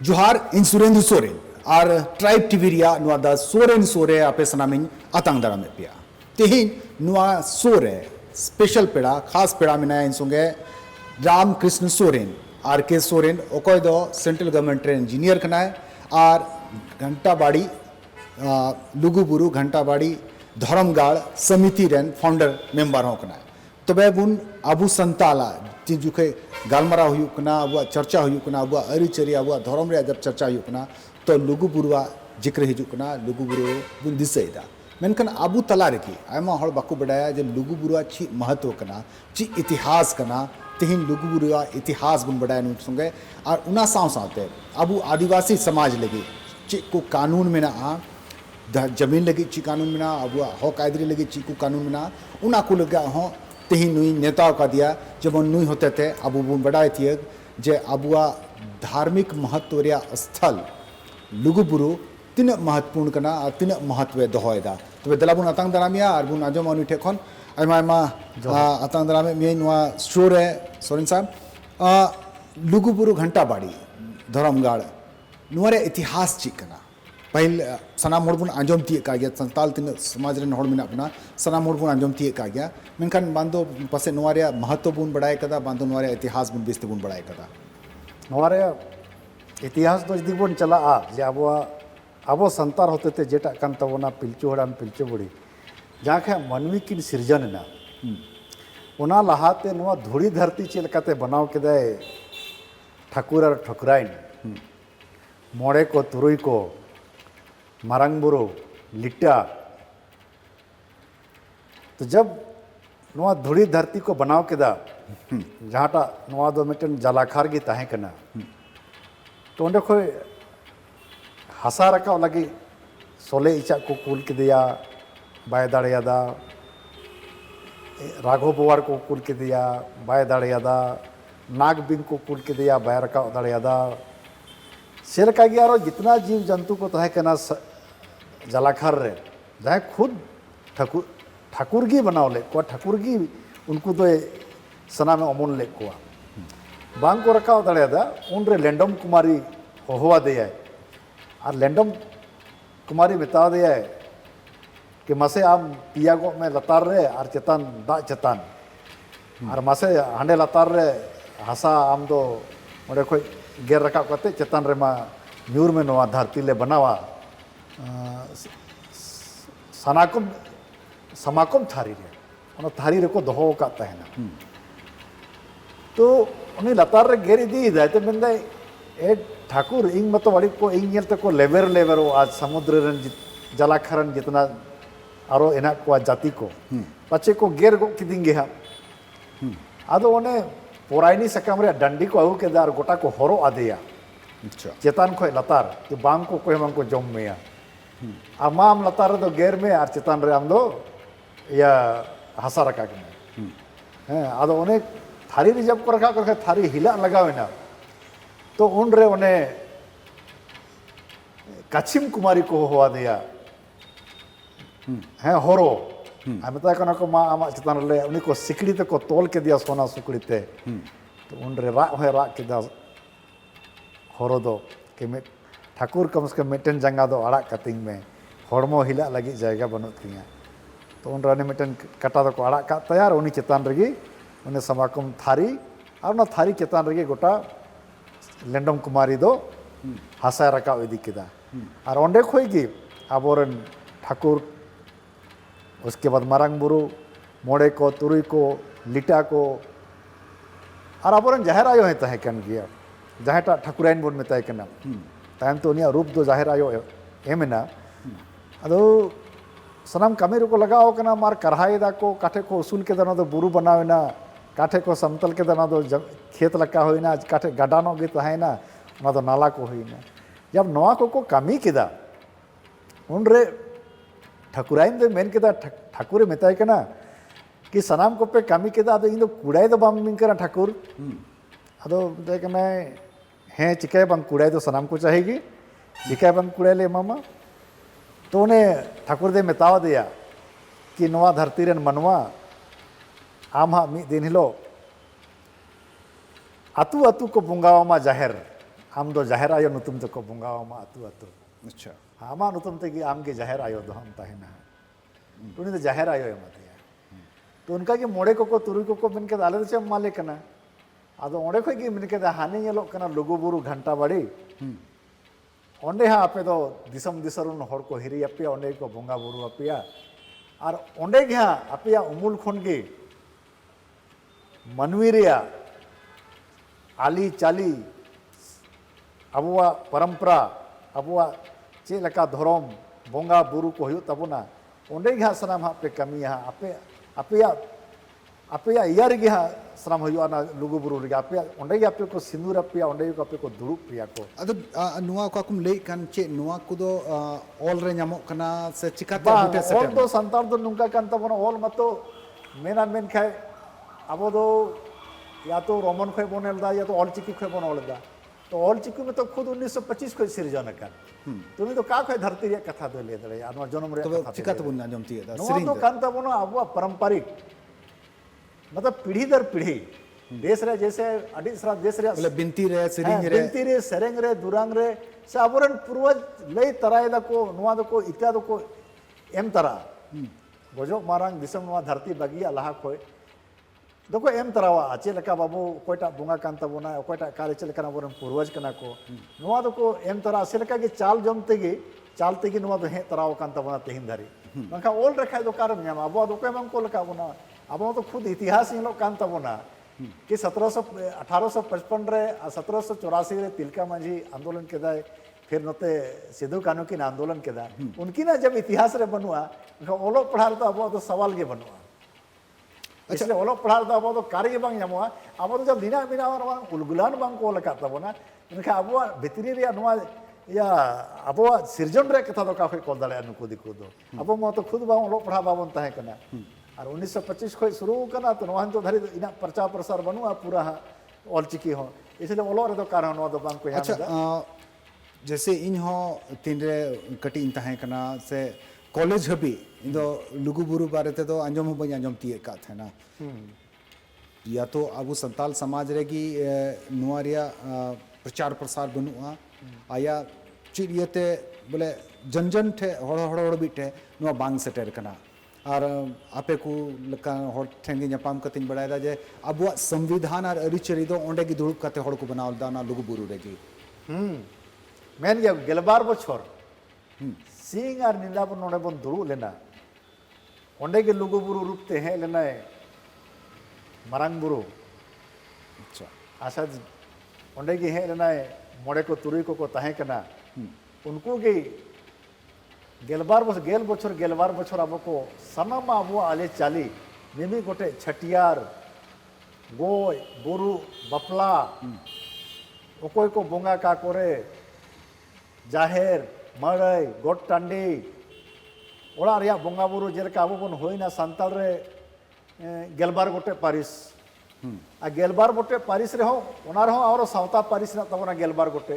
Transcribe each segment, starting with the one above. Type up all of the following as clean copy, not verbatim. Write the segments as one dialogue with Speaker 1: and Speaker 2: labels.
Speaker 1: जोहार इन सुरेंद्र सोरेन और tribe TV Soren सोरे आपे सनामिन आतंग दारा में पिया तेहिन सोरे स्पेशल पेड़ा खास पेड़ा में इन संगे राम कृष्ण सोरेन आर के सोरेन ओकोय दो सेंट्रल गवर्नमेंट रे इंजीनियर कनाय और घंटाबाड़ी लुगुबुरु घंटाबाड़ी धर्मगाड़ समिति रेन फाउंडर मेंबर हो कनाय तबे बुन अबु संताला तीन जुखे गालमारा हुयुकना अब चर्चा हुयुकना अब अरिचरी अब धर्म रे जब चर्चा हुयुकना तो लुगुबुरुआ जिक्र हिजुकना लुगुबुरु बुन दिसेदा मेनखान अबु तला रेकी आयमा हड़ बाकु बडाया जे लुगुबुरुआ ची महत्व कना ची इतिहास कना तेहिन लुगुबुरुआ इतिहास बुन बडाया नुट संगे और उना साव सावते अबु आदिवासी समाज लगी ची को कानून में ना जमीन लगी ची कानून में ना अब हक आदरी लगी ची को कानून में ना उना को लगा हो तेही नुई नेता का दिया जब नुई होते थे अब बुन बडाय थिए जे अबुआ धार्मिक महत्व रे स्थल लुगुबुरु तीन महत्वपूर्ण कना और तीन महत्व दोहयदा तबे दलाबुन आतंग दारामिया और बुन आजम उनी ठेखन आयमा आयमा आतंग दारामे मे नुआ स्टोर है सोरेन साहब लुगुबुरु घंटाबाड़ी धर्मगाड़ नुआरे इतिहास ची कना पहल सनाम हड़ बुन आजम तीए का गया संताल तीन समाज रे हड़ मेना बना सनाम हड़ बुन आजम तीए का गया मेनखान बांधो पासे नुआरे महत्व बुन बडाय कदा बांधो नुआरे इतिहास बुन बिस्ते बुन बडाय कदा
Speaker 2: नुआरे इतिहास तो जदि बन चला जे अब संतार होते थे जेटा कान तबोना पिलचु हड़ाम पिलचु बुढ़ी जहाँ खे मानवी किन सिरजन ना उना लहाते नुआ धूड़ी धरती चेल काते बनाव केदाय ठाकुर और ठकुराइन मोड़े को तुरुई को मारंग बुरु लिट्टा तो जब नुआ धूड़ी धरती को बनाव केदा जहाँटा नुआ दो मिटन जलाखार की ताहे कना तो उन्हें कोई हसा रखा लगी सोले इचा को कूल के दिया बाय दाड़ियादा राघव बोवार को कूल के दिया बाय दाड़ियादा नाग बिन को कूल के दिया बाय रखा दाड़ियादा शेर का गया और जितना जीव जंतु को तहे कना जलाखर रे जहाँ खुद ठाकुर गी बनाव ले को ठाकुर गी उनको तो सना में अमन ले को बांग को रखा दाड़ियादा उन रे लेंडम कुमारी होवा दिया और लेंडम कुमारी बता दिया है कि मसे आम पियागो में लतार रे और चेतान दा चेतान और मसे हांडे लतार रे हसा आम दो ओडे कोई गेर रखा करते चेतान रे मा न्यूर में नवा धरती ले बनावा सनाकुम समाकुम थारी रे उन थारी रे को दोहो काता है ना तो उन्हें लतार रे गेर दी जाए तो बंदा ए ठाकुर इंग मत वाड़ी को इंग को लेवर लेवर आज समुद्र रन जलाखरन जितना आरो एना को जाति को पचे को गेर गो किदिंगे हा आदो ओने पोराइनी सकम रे डंडी को आउ के दार गोटा को हरो आदेया चेतान को लतार कि बांग को कोई को जम मेया आमाम लतार दो गेर में और चेतान रे आम दो या हसा रखा के हैं आदो ओने थारी रिजर्व को रखा को थारी हिला लगावे ना तो उन रे उन्हें कच्छिम कुमारी को हुआ दिया हैं होरो मता को माँ आमा चितान ले उन्हीं को सिकड़ी ते को तोल के दिया सोना सुकड़ी ते तो उन रे राग के दा होरो दो कि मैं ठाकुर कम से कम मिटन जंगा दो अड़ा कतिंग में हड़मो हिला लगी जायगा बनो तिया तो उन रे मिटन कटा दो को अड़ा का तैयार उन्हीं चितान रगी उन्हें समाकुम थारी और ना थारी चितान रगी गोटा लेंडम कुमारी दो हसा रखा इदी किदा और ओंडे खोई की अबोरन ठाकुर उसके बाद मारंग बुरु मोड़े को तुरुई को लिटा को और अबोरन जाहिर आयो है तहे कन गया जहाँटा ठाकुराइन बोन में तय कना तायम तो उनिया रूप दो जाहिर आयो एमेना अदो सनम कमी को लगाओ कना मार करहाई दा को काठे को उसूल के दना दो बुरु बनावेना काठे को समतल के दना दो खेत लगा होना काठे गडानो गे तहेना ना दो नाला को होना जब नवा को कमी किदा उन रे ठाकुराइन दो मेन किदा ठाकुर मेताय कना कि सनाम को पे कमी किदा अदो इन दो कुड़ाई दो बाम मिन कना ठाकुर अदो दे कना है चिकाय बंग कुड़ाई दो सनाम को चाहेगी चिकाय बंग कुड़ाई ले मामा तो उन्हें ठाकुर दे मेतावा दिया कि नवा धरती रेन मनवा आम हा मी दिन हिलो अतु अतु को बुंगावा मा जाहिर आम दो जाहेर आयो नुतुम तको बोंगा मा अतु अतु
Speaker 1: अच्छा
Speaker 2: आमा नुतुम ते कि आम के जाहेर आयो दो हम ताहेना तो उन्हें जाहेर आयो एमतिया तो उनका कि मोड़े को तुरुई को मिन के आले से माले कना आदो ओंडे खो कि मिन के हानि येलो कना लुगु बुरु घंटा बाड़ी ओंडे हा आपे दो दिसम दिसरुन हर को हिरी अपिया ओंडे को बोंगा बुरु अपिया और ओंडे के हा अपिया उमुल खन के मनवी रिया आली चाली अबुआ परंपरा अबुआ चे लका धरम बोंगा बुरु को हुयु तबुना ओंडे के हा सनाम हा पे कमी हा आपे अपिया अपिया इयार के हा सनाम हुयु ना लुगु बुरु रे अपिया ओंडे के आपे को सिंदूर अपिया ओंडे को आपे को दुरुप पिया को
Speaker 1: अदो नुआ को कुम ले कान चे नुआ को दो ऑल रे ᱧᱟᱢᱚᱜ ᱠᱟᱱᱟ से चिकाते
Speaker 2: बा
Speaker 1: बुटे
Speaker 2: ऑल
Speaker 1: सेटे
Speaker 2: दो संतार दो नुंका कान तबुना ऑल मतो मेना मेन खाए अबो दो या तो रोमन खै बनेल दा या तो ऑल चिकी खै बनल दा तो ऑल चिकी में तो खुद 1925 खै सिरजन कर तुनी तो का खै धरती रे कथा दो ले दरे आनो जन्म रे
Speaker 1: तबे
Speaker 2: कथा
Speaker 1: चिकाते बुन आंजम तिए दा
Speaker 2: नोआ
Speaker 1: सिरिंग
Speaker 2: तो कान तबुना अबो पारंपरिक मतलब पीढ़ी दर पीढ़ी देश रे जैसे अडिसरा देश रे
Speaker 1: बोले बिनती रे सिरिंग रे
Speaker 2: बिनती रे सेरेंग रे दुरांग रे से अबरन पूर्वज लई तराय दा को नोआ दो को इत्या दो को एम तरा गोजो मारांग दिसम नोआ धरती बगिया लाहा कोय देखो एम तरावा आचे लका बाबू कोयटा बुंगा कान तबुना कोयटा काले चल कना बरन पूर्वज कना को नोआ दो को एम तरा से लका के चाल जमते गे चालते गे नोआ दो हे तराव कान तबुना तेहिन धरी नका ओल रखा दो कारम न्याम अबो दो को एम को लका बुना अबो तो खुद इतिहास इन लोग कान तबुना कि 1855 रे 1784 रे तिलका मांझी आंदोलन केदा फिर नते सिद्धू कानू की आंदोलन केदा उनकी ना जब इतिहास रे बनवा ओलो पढ़ार तो अब तो सवाल के बनवा इसलिए ओलो पढ़ार तो अब तो कार्य बांग जामवा अब तो जब दिना बिना उलगुलान बांग को लका तबना इनका अब भितरी रे नवा या अब सिरजन रे कथा तो काफी कोल दाले नुको दिको दो अब म तो खुद बा ओलो पढ़ा बाबन ताहे कना और 1925 खो शुरू करना तो नोहन तो धरी इना प्रचार प्रसार बनवा पूरा ऑल चिकी हो इसलिए ओलो रे तो कारण नो दो बांग को
Speaker 1: अच्छा जैसे इन हो तीन रे कटी इन ताहे कना से कॉलेज हबी इन दो लुगु बुरु बारे ते तो अंजम हो बई अंजम तिए का थे ना या तो अबु संताल समाज रे की नुआरिया प्रचार प्रसार बनुआ आया चिड़ियते बोले जन जन ठे हड़ हड़ हड़ बिटे नुआ बांग सेटर कना और आपे को लका हड़ ठेंगे ᱧᱟᱯᱟᱢ कतिन बड़ायदा जे अबुआ संविधान और अरिचरी दो ओंडे की दुड़ुब कते हड़ को बनावल दा ना लुगु बुरु रे की
Speaker 2: मेन गया गेलबार बछर सिंग और निंदा बन नोडे बन दुरु लेना ओंडे के लुगु बुरु रूपते हैं लेना मरंग बुरु
Speaker 1: अच्छा
Speaker 2: आशा ओंडे की है लेना मोड़े को तुरी को ताहे कना उनको की गेलबार बछर अब को सनम अब आले चाली मिमी गोटे छटियार गोय बुरु बपला ओकोय को बोंगा का करे जाहेर मड़ई गोट टांडी ओड़ा रिया बोंगा बुरु जेलका अब बन होइना संताल रे गेलबार गोटे पारिस आ गेलबार गोटे पारिस रे हो ओना रे हो और सावता पारिस ना तबना गेलबार गोटे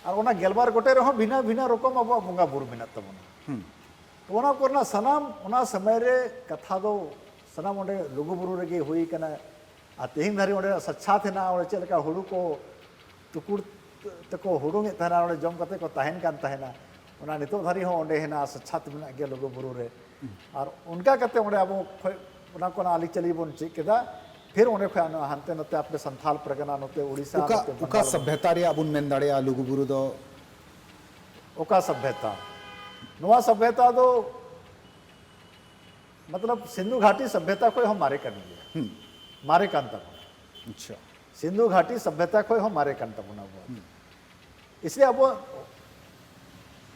Speaker 2: और ओना गेलबार गोटे रे हो भिना भिना रकम अब बोंगा बुरु मेना तबना तो ओना करना सनाम ओना समय रे कथा दो सनाम ओंडे लुगु बुरु रे गे होई कना आ तेहिन धारी ओंडे सच्छा थेना ओंडे चेलका हुड़ू को टुकुर तको हुड़ुंगे तहना ओंडे जम कते को ताहेन कान तहना ओना नितो धारी हो ओंडे हेना सच्छा मेना गे लुगु बुरु रे और उनका कते ओंडे अब ओना कोना आली चली बोन चे केदा फिर ओंडे खय हानते नते आपले संथाल प्रगना नते उड़ीसा
Speaker 1: उका सभ्यता रे अबुन मेन दाड़े लुगु बुरु दो
Speaker 2: ओका सभ्यता नवा सभ्यता दो मतलब सिंधु घाटी सभ्यता को हम मारे करनी मारे कांता
Speaker 1: अच्छा
Speaker 2: सिंधु घाटी सभ्यता को हम मारे कांता बना हुआ इसलिए अब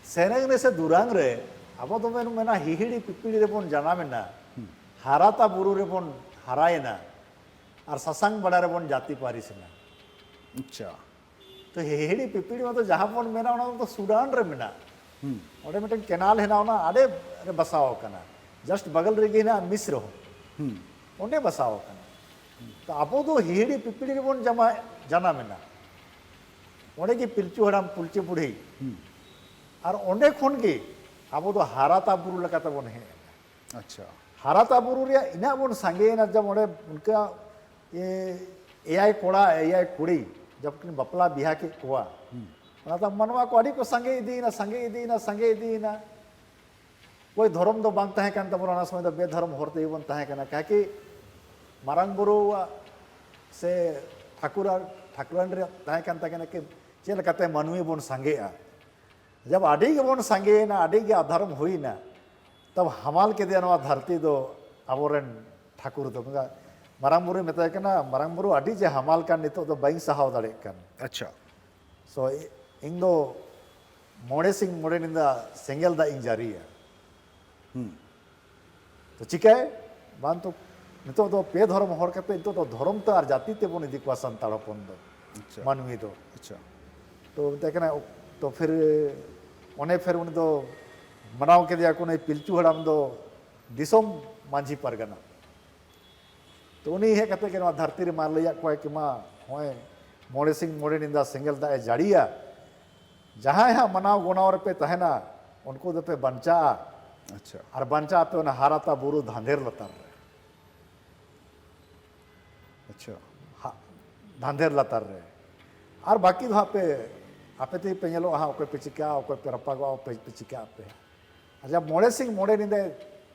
Speaker 2: सेनेंग से दुरांग रे अब तो मैं मेना हिहिड़ी पिपिड़ी रे बोन जाना मेना हाराता बुरु रे बोन हरायना और ससंग बड़ा रे बोन जाति पारिस ना
Speaker 1: अच्छा
Speaker 2: तो हिहिड़ी पिपिड़ी में तो जहां बोन मेना ओना तो सूडान रे मेना ओडे मिटन केनाल है ना ओना आडे रे बसाओ कना जस्ट बगल रे गे ना मिस्र हो ओंडे बसाओ कना तो आपो तो हिहिड़ी पिपिड़ी रे बोन जमा जाना मेना ओंडे की पिलचू हड़ाम पुलची बुढ़ी और ओंडे खन के अब तो हाराता बुरु लगा तबन है
Speaker 1: अच्छा
Speaker 2: हाराता बुरु रे इना बोन सांगे ना जब ओंडे उनका ये एआई कोड़ा एआई कुड़ी जब किन बपला बिहा के कोआ मनवा को अड़ी को संगे इदीना कोई धर्म दो बांग तहे कान तबोना ना समय दो बेधर्म होरते बन तहे काना का कि मारांग बुरु से ठाकुरान रे तहे कान तके कि चेल कते मानुई बन संगेआ जब अड़ी के बन संगेना अड़ी के अधर्म हुईना तब हमाल के दिया धरती दो अबोरेन ठाकुर दो मारांग बुरु मेता कना मारांग बुरु अड़ी जे हमाल कान नितो दो बाइंग सहाव दाड़े कान
Speaker 1: अच्छा
Speaker 2: सो इन दो मोड़े सिंह मोड़े निंदा सेंगल दा इंग जारी है तो चिकाय बान तो नितो दो पे धर्म होर कते नितो तो धर्म तो आर जाति ते बन इदी को संताल हपन दो
Speaker 1: अच्छा
Speaker 2: मानवी दो
Speaker 1: अच्छा
Speaker 2: तो देखना तो फिर उन्हें फिर उन दो मनाव के दिया को नहीं पिलचू हड़ाम दो दिसोम मांझी परगना तो उन्हीं है कहते कि धरती रे मार लिया को कि माँ होए मोड़े सिंह मोड़े निंदा सेंगल दा जाड़िया जहाँ यहाँ मनाव गुनाव पे तहना उनको दो पे बंचा
Speaker 1: अच्छा
Speaker 2: और बंचा पे उन्हें हाराता बुरु धांधेर लतार रहे
Speaker 1: अच्छा
Speaker 2: धांधेर लतार रहे और बाकी वहाँ पे आपे तो पे ñelo हाँ कोई पिचिका कोई पे रपागो पे पिचिका पे जब मोड़े सिंह मोड़े निंदे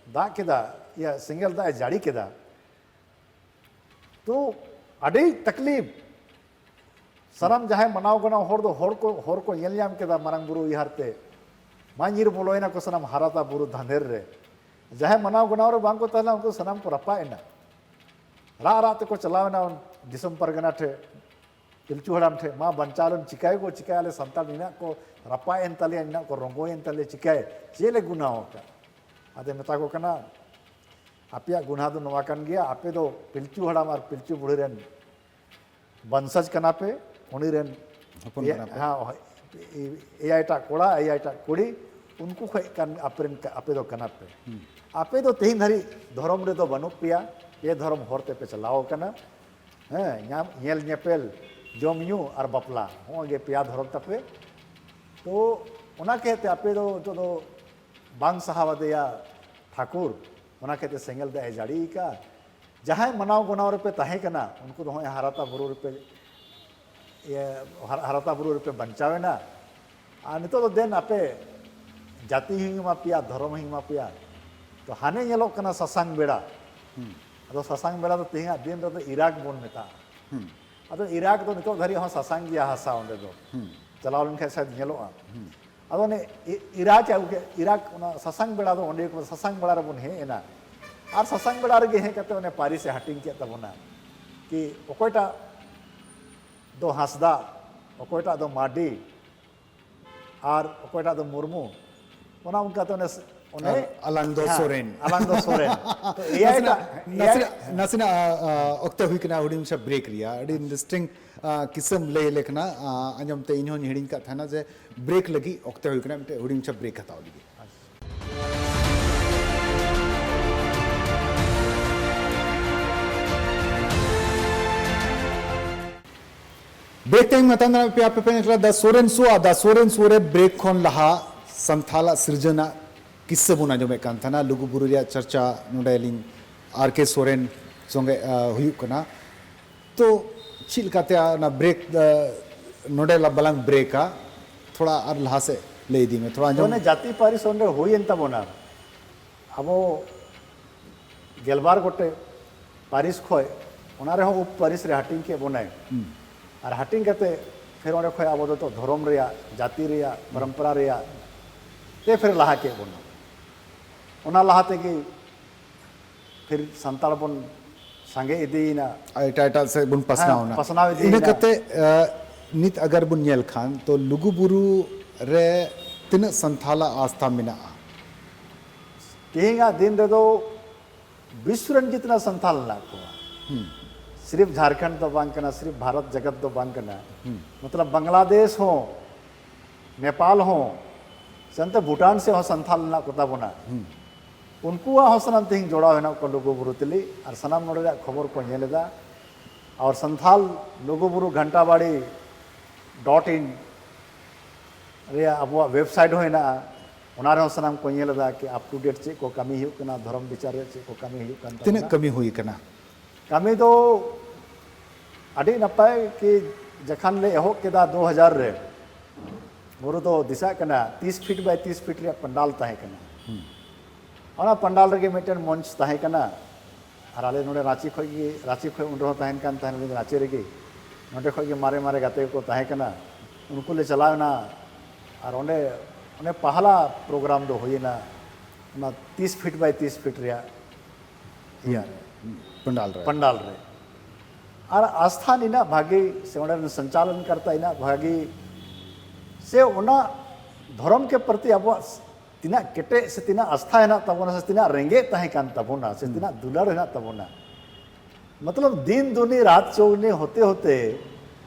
Speaker 2: दा केदा या सिंगल दा जाड़ी केदा तो अड़ी तकलीफ सनम जहाँ मनाव गनाव होर को ñam केदा मारांग बुरु इहारते मांजीर बोलोना को सनम हाराता बुरु धांधेर रे जहाँ मनाव गनाव रे बांग को तहला उनको सनम को रपाएना रा ते को चलावना दिसम परगना ठे पिलचू हड़ाम ठे माँ बंचालन चिकाय को चिकायले संताल निना को रपाएन तले निना को रंगोयन तले चिकाय चेले गुना होका आदे मेता को कना आपिया गुना दो नवा कन गया आपे दो पिलचू हड़ाम और पिलचू बुढ़ी रेन बंसज कना पे उनी रेन हाँ एटा कोड़ा एटा कुड़ी उनको कन आपे दो कना पे आपे दो तेहिन धरी धर्म रे दो बनु पिया ये धर्म होरते पे चलाओ कना हैं ñel ñepel जम यूँ और बपला होंगे पिया धर्म तपे तो उना कहते आपे दो बांग सहावदया ठाकुर उना कहते सेंगल दे जाड़ी का जहाँ मनाव गुनाव पे तहे कना उनको तो हाराता बुरु पे ये हाराता बुरु पे बंचावे ना आ नितो तो देन आपे जाति ही मा पिया धर्म ही मा पिया तो हाने ñelo कना ससांग बेड़ा अदो ससांग बेड़ा तो तेहा दिन तो इराक बोन मेता अदो इराक तो नितो धरी हाँ ससांग दिया हासा उन्हें दो चलाव लनखे शायद ñelo आ अदो ने इराक आउके इराक उना ससांग बेड़ा तो उन्हें को ससांग बेड़ा रे बोन हे एना और ससांग बेड़ा रे हे कहते उन्हें पारी से हटिंग के तबना कि ओकोटा दो हंसदा ओकोटा दो माडी और ओकोटा दो मुर्मू उना उनका तो उन्हें
Speaker 1: अलंग दो सोरेन
Speaker 2: तो एआईटा
Speaker 1: नसना ओक्ते हुई कना हुडिंग से ब्रेक रिया अडी इंटरेस्टिंग किस्म ले लेखना अंजम ते इन्हों हिडिंग का था ना जे ब्रेक लगी ओक्ते हुई कना मिटे हुडिंग से ब्रेक हताओ लगी ब्रेक टाइम मतंदना पे आप पे निकला द सोरेन सोरे ब्रेक खोन लहा संथाला सृजना किस्से बुना जो में कांथना लुगु बुरुरिया चर्चा नोडेलिंग आरके सोरेन संगे हुयुक कना तो चिल काते ना ब्रेक नोडेला बलंग ब्रेका थोड़ा और लहा से ले दी में थोड़ा जो
Speaker 2: जाति पारी सोंडे हुई एंता बोना अब गेलबार गोटे पारिस खोय उनारे हो पारिस रे हटिंग के बोनाय और हटिंग करते फिर उन्हें खोय अब तो धर्म रिया जाति रिया परंपरा रिया ते फिर लहा के बोना उना लहाते कि फिर संताल बन संगे इदीना
Speaker 1: एटा से बुन पसनावना
Speaker 2: पसनाव इदीना
Speaker 1: इने कते नित अगर बुन ñel खान तो लुगु बुरु रे तिन संथाला आस्था मिना
Speaker 2: तेहिंगा दिन रे दो विश्वरन जितना संथाल ना को सिर्फ झारखंड तो बांग करना सिर्फ भारत जगत तो बांग करना मतलब बांग्लादेश हो नेपाल हो संत भूटान से हो संथाल ना कोता बना उनको हो सनम तिंग जोड़ा है ना को लोगो बुरु तिली और सनम नोड़े खबर को ñeleदा और संथाल लोगो बुरु घंटाबाड़ी.in रे अब वेबसाइट हो ना उनारे हो सनम को ñeleदा कि अप टू डेट चे को कमी हुई कना धर्म विचार चे को कमी हुई कना
Speaker 1: तिने कमी हुई कना
Speaker 2: कमी तो अड़ी नपाय कि जखन ले एहो केदा 2000 रे बुरु तो दिशा कना 30 फीट बाय 30 फीट रे पंडाल ताहे कना ona पंडाल रे मिटन मंच ताहे कना और आले नोडे रांची खो उन रहो ताहेन कान ताहेन ले रांची रे नोडे खो मारे मारे गाते को ताहे कना उनको ले चलावना और ओंडे ओने पहला प्रोग्राम दो होइना ना 30 फीट बाय 30 फीट रे या पंडाल रे और आस्थान इना भागी से ओंडे संचालन करता इना भागी से ओना धर्म के प्रति अब तीना केटे से तीना आस्था है ना तबोना से तीना रेंगे ताहे कान तबोना से तीना दुलार है ना तबोना मतलब दिन दुनी रात चौगनी होते होते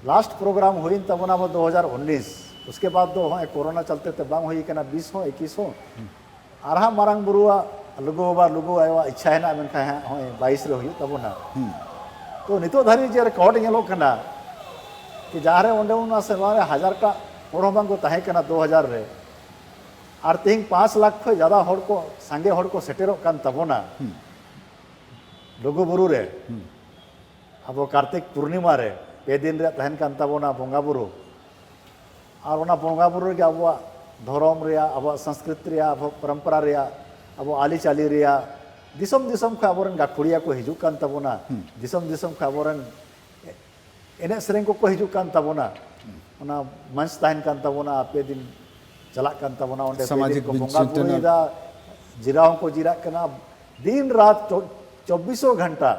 Speaker 2: लास्ट प्रोग्राम हुई तबोना वो 2019 उसके बाद दो हाँ कोरोना चलते थे बांग हुई कना 20 हो 21 हो आरहा मारंग बुरुआ लुगो आया इच्छा है ना मेनखा है हाँ 22 रे हुई तबोना तो नितो धारी जे रिकॉर्ड येलो कना कि जहाँ ओंडे उना से 1000 का और बांग को ताहे कना 2000 रे और तेहिंग 5 लाख खो ज़्यादा होड़ को सांगे होड़ को सेटेरो कान तबोना लुगु बुरु रे अब कार्तिक पूर्णिमा रे पे दिन रे तहन कान तबोना बोंगा बुरु और ओना बोंगा बुरु के अब धर्म रे अब संस्कृति रे अब परंपरा रे अब आली चाली रे दिसम दिसम खो अबरन गाखुड़िया को हिजु कान तबोना दिसम खो अबरन एने सेरें को हिजु कान तबोना ओना मंच तहन कान तबोना पे दिन चला कान तबोना ओंडे
Speaker 1: सामाजिक
Speaker 2: को बोंगा बुरुदा जिराओं को जिरा कना दिन रात 24 घंटा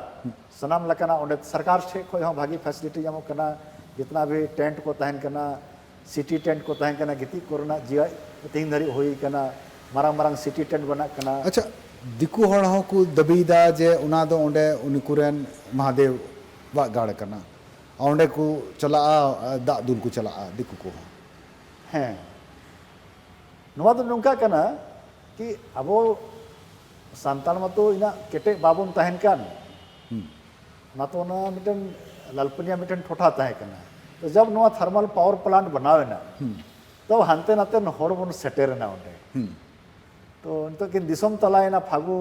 Speaker 2: सनाम लकना ओंडे सरकार से खो हम भागी फैसिलिटी जमो कना जितना भी टेंट को तहन कना सिटी टेंट को तहन कना गिति कोरोना जिया तीन धरी हुई कना मारंग मारंग सिटी टेंट बना कना
Speaker 1: अच्छा दिकु हड़ हो को दबीदा जे उना दो ओंडे उनकुरेन महादेव वा गाड़ कना ओंडे को चला दा दुल को चला दिकु को
Speaker 2: हैं नवा तो नुका कना कि अबो संतान मतो इना केटे बाबुन तहन कान ना तो ना मिटन लालपनिया मिटन ठोठा तहे कना तो जब नवा थर्मल पावर प्लांट बनावे ना तो हानते नाते हर बन सेटेर ना ओंडे तो उनको किन दिसम तलायना फागु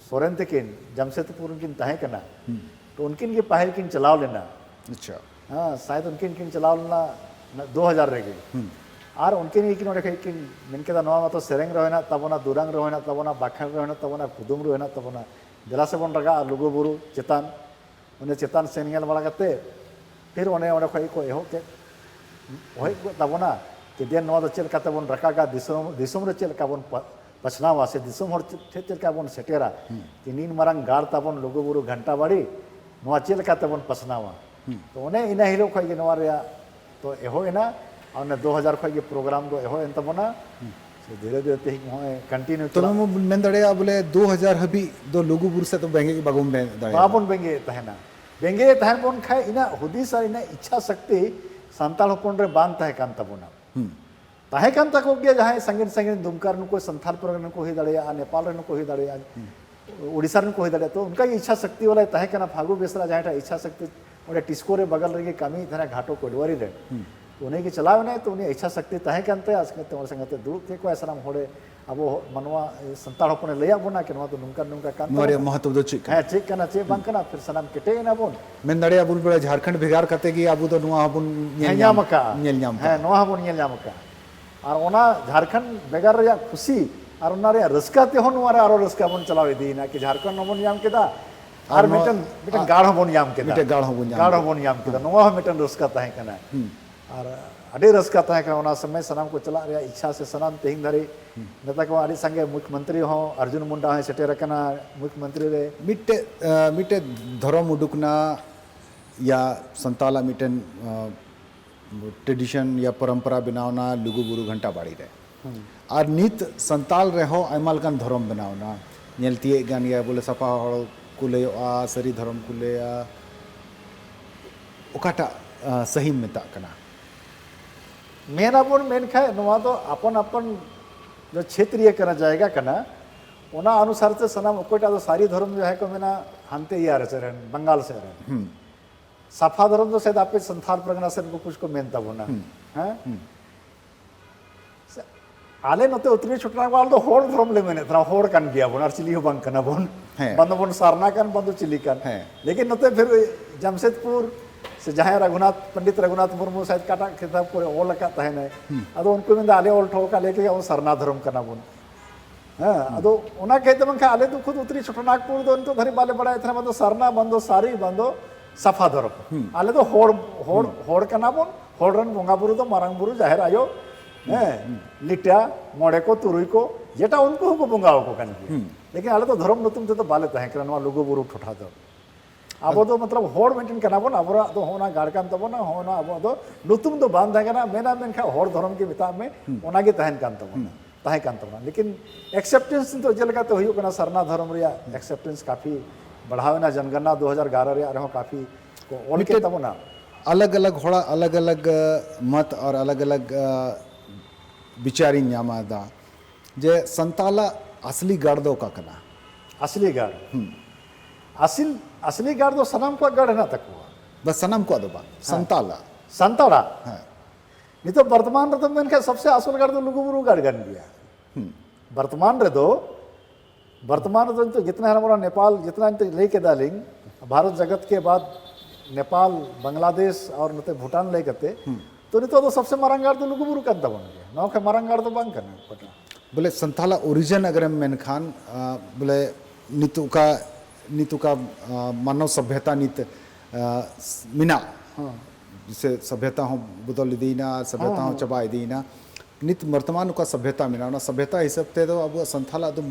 Speaker 2: सोरेन ते किन जमशेदपुर किन तहे कना तो उनकिन के पहल किन चलाव लेना
Speaker 1: अच्छा
Speaker 2: हाँ शायद उनकिन किन चलाव लेना 2000 रे और उनके किन ओडे किन मिनके दा नवा तो सेरेंग रहना तबोना दुरांग रहना तबोना बाखर रहना तबोना कुदुम रहना तबोना दिला से बन रगा लुगु बुरु चेतान उन्हें चेतान सेनियल बड़ा करते फिर उन्हें ओडे खई को एहो के होय तबोना कि देन नवा तो चेल का तबोन रकागा दिसम रे चेल का बन पछनावा से दिसम हर चेल का बन सेटेरा तीन मारंग गाड़ तबोन लुगु बुरु घंटा बाड़ी नवा चेल का तबोन पछनावा तो उन्हें इना हिरो खई के नवा रे तो एहो इना और 2000 खो प्रोग्राम दो एहो एंत बना धीरे धीरे ते कंटिन्यू
Speaker 1: तो मैं दड़े बोले 2000 हबी दो लोगु बुर से तो बेंगे के बागुम दड़े
Speaker 2: बाबुन बेंगे तहना बेंगे तहन बन खाए इना हुदिस और इना इच्छा शक्ति संताल होपन रे बांग तहे कान तबोना तहे कान तको गे जहां संगीन संगीन दुमकार नु को संथाल प्रोग्राम को ही दड़े आ नेपाल रे को ही दड़े आ ओडिसा नु को ही दड़े तो उनका इच्छा शक्ति वाला तहे काना फागु बेसरा जहां इच्छा शक्ति ओडे टिस्को रे बगल रे कमी धरा घाटो कोडवारी रे उन्हें की चलावे ना तो उन्हें इच्छा शक्ति तहे कानते आज के तोर संगते दुरुब के को ऐसा नाम होड़े अब मनवा संताल होपने लेया बोना के तो नुंका कान
Speaker 1: मोरे महत्व दो चिक
Speaker 2: है चिक कना चे बंक कना फिर सनाम केटे ना बोन
Speaker 1: मैं दड़े अबुल बड़े झारखंड भेगार करते कि अबु तो नुआ हबुन
Speaker 2: नेल न्याम है नोआ हबुन नेल न्याम का और ओना झारखंड भेगार रे खुशी और ओना रे रस्का ते होन वारे आरो रस्का बन चलावे दी ना कि झारखंड नबन याम केदा और मिटन गाढ़ हबुन याम केदा
Speaker 1: मिटन गाढ़ हबुन याम
Speaker 2: केदा नोआ मिटन रस्का तहे कना और अडे रस्का तहे कना ओना समय सनाम को चला रे इच्छा से सनाम तेहिंग धरे नेता को आड़ी संगे मुख्यमंत्री हो अर्जुन मुंडा है सेटेर कना मुख्यमंत्री रे
Speaker 1: मिटे धर्म उडुकना या संताला मिटन ट्रेडिशन या परंपरा बनावना लुगु बुरु घंटा बाड़ी रे और नित संताल रे हो आयमा लकान धर्म बनावना नेलतिए गान या बोले सपा हड़ कुले सरी धर्म कुले ओकाटा सही मेता कना
Speaker 2: मेन अपन मेन खाए नवा तो अपन अपन जो क्षेत्रीय करना जाएगा कना ओना अनुसार से सनाम ओकोटा तो सारी धर्म जो है को मेना हानते ही आ रहे से बंगाल से रहे साफा धर्म तो शायद आपे संथाल प्रगना से कुछ को मेनता बोना हैं आले नते उतरी छुटना वाल तो होड़ धर्म ले मैंने थरा होड़ कान गया बोन और चिली हो बंग कना बोन बंदो बोन सारना कान बंदो चिली कान लेकिन नते फिर जमशेदपुर से जहाँ रघुनाथ पंडित रघुनाथ मुर्मू शायद काटा किताब को ओल लगा तहने अदो उनको में आले ओल ठोका लेके वो सरना धर्म करना बुन हाँ अदो उना कहते मंखा आले तो खुद उतरी छोटनागपुर दो तो धरी बाले बड़ा इतना बंदो सरना बंदो सारी बंदो सफा धर्म आले तो होड़ होड़ होड़ करना बुन होड़रन बोंगा बुरु तो मारंग बुरु जाहिर आयो लिटा मोड़े को तुरुई को जेटा उनको हमको बोंगा को कन लेकिन आले तो धर्म नतुम तो बाले तहे करना लुगु बुरु ठोठा दो अब तो मतलब होड़ मेंटेन करना बोन अब तो होना गाड़कान तबना होना अब तो नुतुम तो बांध देगा मेना मेनखा होड़ धर्म के बिता में ओनागे तहन कान तबना तहे कान तबना लेकिन एक्सेप्टेंस तो जेलका तो हुई सरना धर्म रिया एक्सेप्टेंस काफ़ी बढ़ावेना जनगणना 2011 रे रहो काफ़ी को ओल के तबना
Speaker 1: अलग अलग होड़ा अलग अलग मत और अलग अलग विचारी न्यामादा जे संताला असली गाड़ का कना
Speaker 2: असली गाड़ असली गाड़ तो सनम को गढ़ ना तक हुआ
Speaker 1: बस सनम को अदबा संताला
Speaker 2: संताड़ा
Speaker 1: हाँ
Speaker 2: नहीं तो वर्तमान रे तो मैंने सबसे असल गाड़ तो लुगुबुरु गाड़ गन गया वर्तमान रे तो जितना हमारा नेपाल जितना लेके दालिंग भारत जगत के बाद नेपाल बांग्लादेश और नते भूटान ले गते तो नहीं तो सबसे मरंगाड़ तो लुगुबुरु कंता बन गया नौ के मरंगाड़ तो बंद करना पटना
Speaker 1: बोले संताला ओरिजिन अगर मैन खान बोले नीतु का मानव सभ्यता नीत मिना जिसे सभ्यता हो बदल दीना सभ्यता हो चबाई दीना नित वर्तमान का सभ्यता मिना ना सभ्यता हिसाब ते तो अब संथाला तो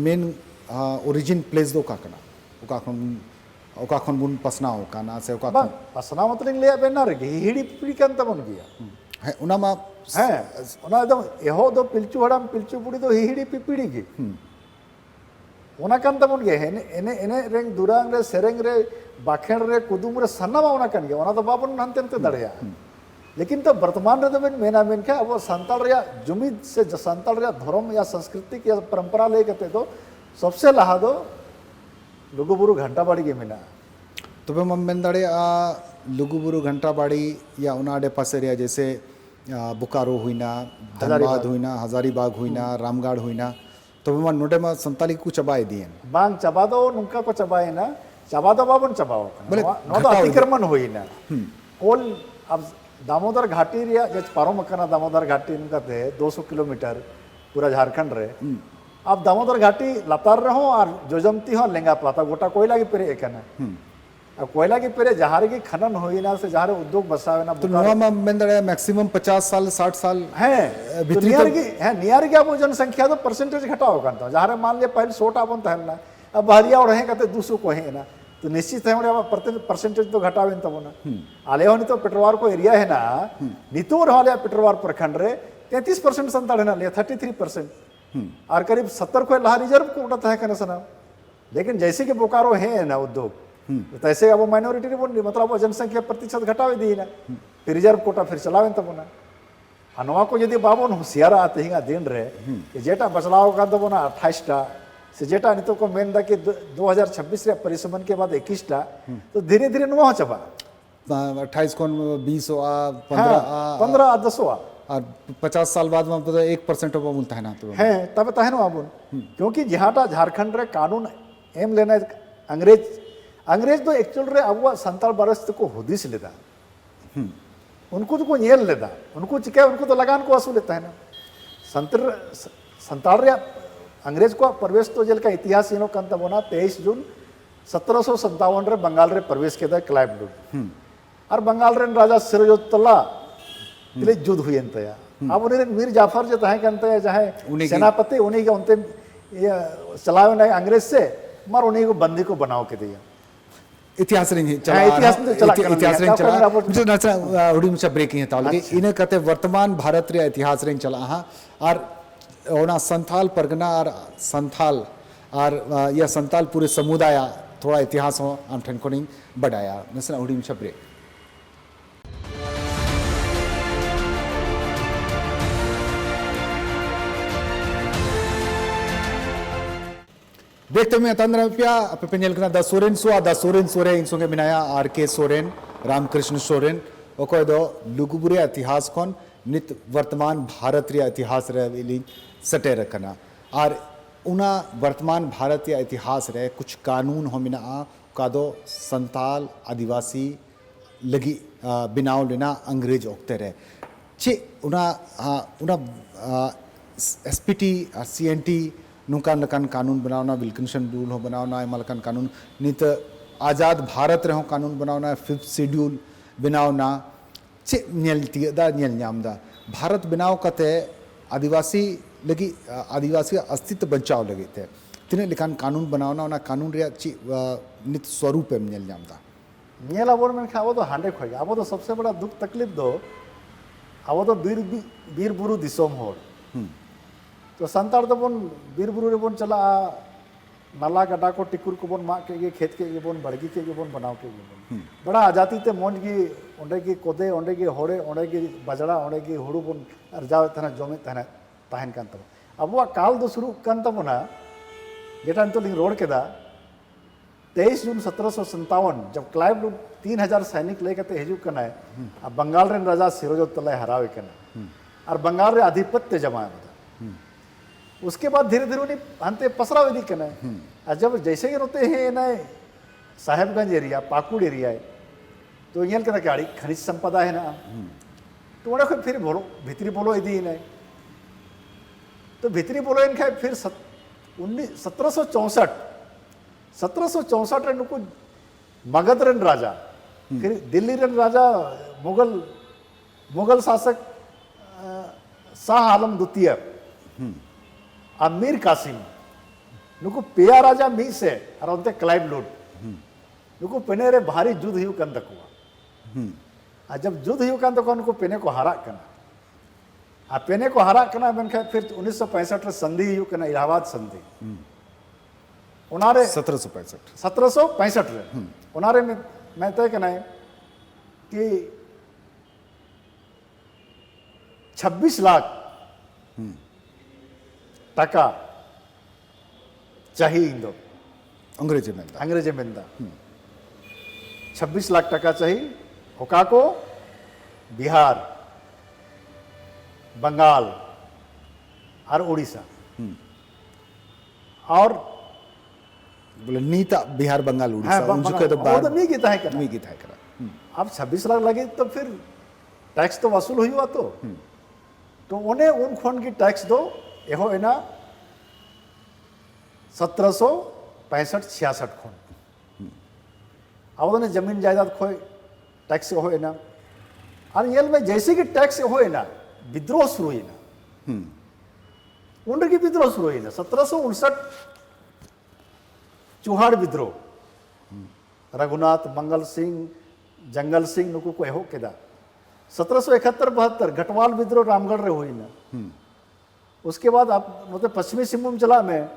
Speaker 1: मेन ओरिजिन प्लेस दो काकना ओका खन बुन पसना हो काना से ओका
Speaker 2: पसना मतलब ले बेना रे हिड़ी पिड़ी कान तबन गया
Speaker 1: है उना मा
Speaker 2: है उना एकदम एहो दो पिलचू हड़ाम पिलचू पुड़ी तो हिड़ी पिपीड़ी की उना कान तबन गया है एने एने रेंग दुरांग रे सेरेंग रे बाखेड़ रे कुदुम रे सन्ना मा उना कान गया उना तो बाबन नंते नंते दड़या लेकिन तो वर्तमान रे तो मेना मेन का वो संताल रे जुमीद से संताल रे धर्म या संस्कृति या परंपरा ले करते तो सबसे लहा दो लुगुबुरु घंटा बाड़ी के मिना
Speaker 1: तो वे मम्मेन दड़े लुगुबुरु घंटा बाड़ी या उनाडे पासे रे जैसे बुकारो हुईना धनबाद हुईना हजारीबाग हुईना रामगढ़ हुईना तो वे नोडे में संताली को चबाए दिए
Speaker 2: बांग चबा दो नुका को चबाए ना चबा दो बाबन चबाओ नो तो अतिक्रमण हुई ना कोल अब दामोदर घाटी रिया जज पारो मकाना दामोदर घाटी नुका ते 200 किलोमीटर पूरा झारखंड रे अब दामोदर घाटी लतार रहो और जोजमती हो लेंगा पाता गोटा कोयला की पेरे एक ना अब कोयला की पेरे जहारे की खनन हुई ना से जहारे उद्योग बसावे ना
Speaker 1: तो नोवा में मेंदड़े मैक्सिमम 50 साल 60 साल
Speaker 2: है तो नियर की वो जनसंख्या तो परसेंटेज घटाओ करता जहारे मान लिया पहले 100 अपन तहलना अब बहरिया और है कहते 200 को है ना तो निश्चित है परसेंटेज तो घटावे तब ना आले हो नहीं तो पेट्रोवार को एरिया है ना नीतू रहा पेट्रोवार प्रखंड रे 33% संताड़ है ना लिया 33% और करीब 70 को लहा रिजर्व को उठाता है कहना सना लेकिन जैसे कि बोकारो है ना उद्योग तो ऐसे अब माइनॉरिटी मतलब वो जनसंख्या प्रतिशत घटावे दी ना फिर रिजर्व कोटा फिर चलावे तब ना हनवा को यदि बाबन होशियार आते हिंगा दिन रहे कि जेटा बचलाव का तब ना 28टा से जेटा नहीं तो को मेन दा कि 2026 रे परिसमन के बाद 21टा तो धीरे धीरे नुआ चबा
Speaker 1: 28 कौन 20 आ
Speaker 2: 15 10
Speaker 1: और 50 साल बाद में तो 1% ऑफ बोलता है ना तो
Speaker 2: है तब तहन बाबुन क्योंकि जहाटा झारखंड रे कानून एम लेना अंग्रेज तो एक्चुअल रे अब संताल बरस को हुदिस लेदा उनको तो कोई येल लेदा उनको चिके उनको तो लगान को वसूल लेता है ना संताल रे अंग्रेज को प्रवेश तो जेल का इतिहास इन कंत बोना 23 जून 1757 रे बंगाल रे प्रवेश के दा क्लाइव लुड और बंगाल रे राजा सिराजुद्दौला ले युद्ध हुई अंतया अब उन्हें मीर जाफर जो तहे कंते चाहे सेनापति उन्हीं के उनते चलावे ना अंग्रेज से मर उन्हीं को बंदी को बनाओ के दिया
Speaker 1: इतिहास नहीं चला इतिहास नहीं चला मुझे नचा उड़ी मुझे ब्रेकिंग है ताल के इन्हें कहते वर्तमान भारत रे इतिहास नहीं चला हाँ और ओना संथाल परगना और संथाल और या संथाल पूरे समुदाय थोड़ा इतिहास हो हम ठन को नहीं बढ़ाया नसना उड़ी मुझे ब्रेक देखते में तंद्र रुपया पेपेनियल कना द सोरेन सोरे इन संगे मिनाया आर.के. सोरेन रामकृष्ण सोरेन ओको दो लुगुबुरे इतिहास कोन नित वर्तमान भारत रे इतिहास रे इली सटे रखना और उना वर्तमान भारतीय इतिहास रे कुछ कानून हो मिना का दो संताल आदिवासी lagi binaw lena Angrez okte re che una SPT ar CNT nungkan lekan kanun banawna Wilkinson rule ho banawna aima lekan kanun nit आज़ाद भारत रहो कानून बनावना 5th शेड्यूल बनावना चे नियल तियदा नियल न्यामदा भारत बनाव कते आदिवासी लगी आदिवासी अस्तित्व बचाव लगे थे तिने लेकिन कानून बनावना ना कानून रे ची नित स्वरूप में नियल न्यामदा
Speaker 2: नियल अबोर में खावो तो हांडे खोई अब तो सबसे बड़ा दुख तकलीफ दो अब तो बीर बुरु दिसोम होर तो संतार तो बन बीर बुरु रे बन चला नाला गड्ढा को टिकुर को बन माँ के खेत के बन बड़गी के बन बनाओ के बन बड़ा आजादी ते मौज की ओंडे की कोदे ओंडे की होड़े ओंडे की बजड़ा ओंडे की हुड़ू बन अर्जाव तना जोमे तना ताहन कान तब अब वो काल दो शुरू कान तब ना जेटा तो लिंग रोड के दा 23 जून 1757 जब क्लाइव लोग 3000 सैनिक लेकर ते हिजू करना है अब बंगाल रे राजा सिरोजो तले हरावे करना और बंगाल रे आधिपत्य जमाए उसके बाद धीरे धीरे उन्हें अंते पसरा वेदी करना है और जब जैसे ही रोते हैं ना साहेबगंज एरिया पाकुड़ एरिया है तो ये कहता गाड़ी खनिज संपदा है ना तो उन्हें फिर बोलो भीतरी बोलो यदि ही नहीं तो भीतरी बोलो इनका फिर 1764 नुको मगध रन राजा फिर दिल्ली रन राजा मुगल शासक शाह आलम द्वितीय अमीर कासिम नुको पेया राजा मी से और उनते क्लाइव लोड नुको पेने रे भारी युद्ध हिउ कन तकुआ आ जब युद्ध हिउ कन तकुआ नुको पेने को हरा कना आ पेने को हरा कना मनखा फिर 1965 रे संधि हिउ कना इलाहाबाद संधि उनारे 1765 रे उनारे में मैं तय कना है कि 26 लाख टका चाहिए इंदो
Speaker 1: अंग्रेजी में
Speaker 2: 26 लाख टका चाहिए होका को बिहार बंगाल और उड़ीसा और
Speaker 1: बोले नीता बिहार बंगाल उड़ीसा
Speaker 2: उनके तो बाहर नहीं गीता है
Speaker 1: करा
Speaker 2: अब 26 लाख लगे तो फिर टैक्स तो वसूल हुई हुआ तो उन्हें उन खोन की टैक्स दो यहो है ना 1765-66 खोन अब उन्हें जमीन जायदाद खोए टैक्स हो है ना और ये में जैसे कि टैक्स हो है ना विद्रोह शुरू हुई ना उनकी विद्रोह शुरू हुई ना 1759 चुहाड़ विद्रोह रघुनाथ मंगल सिंह जंगल सिंह नुकु को हो केदा 1771-72 घटवाल विद्रोह रामगढ़ रे हुई ना उसके बाद आप मतलब पश्चिमी सिंहभूम चला में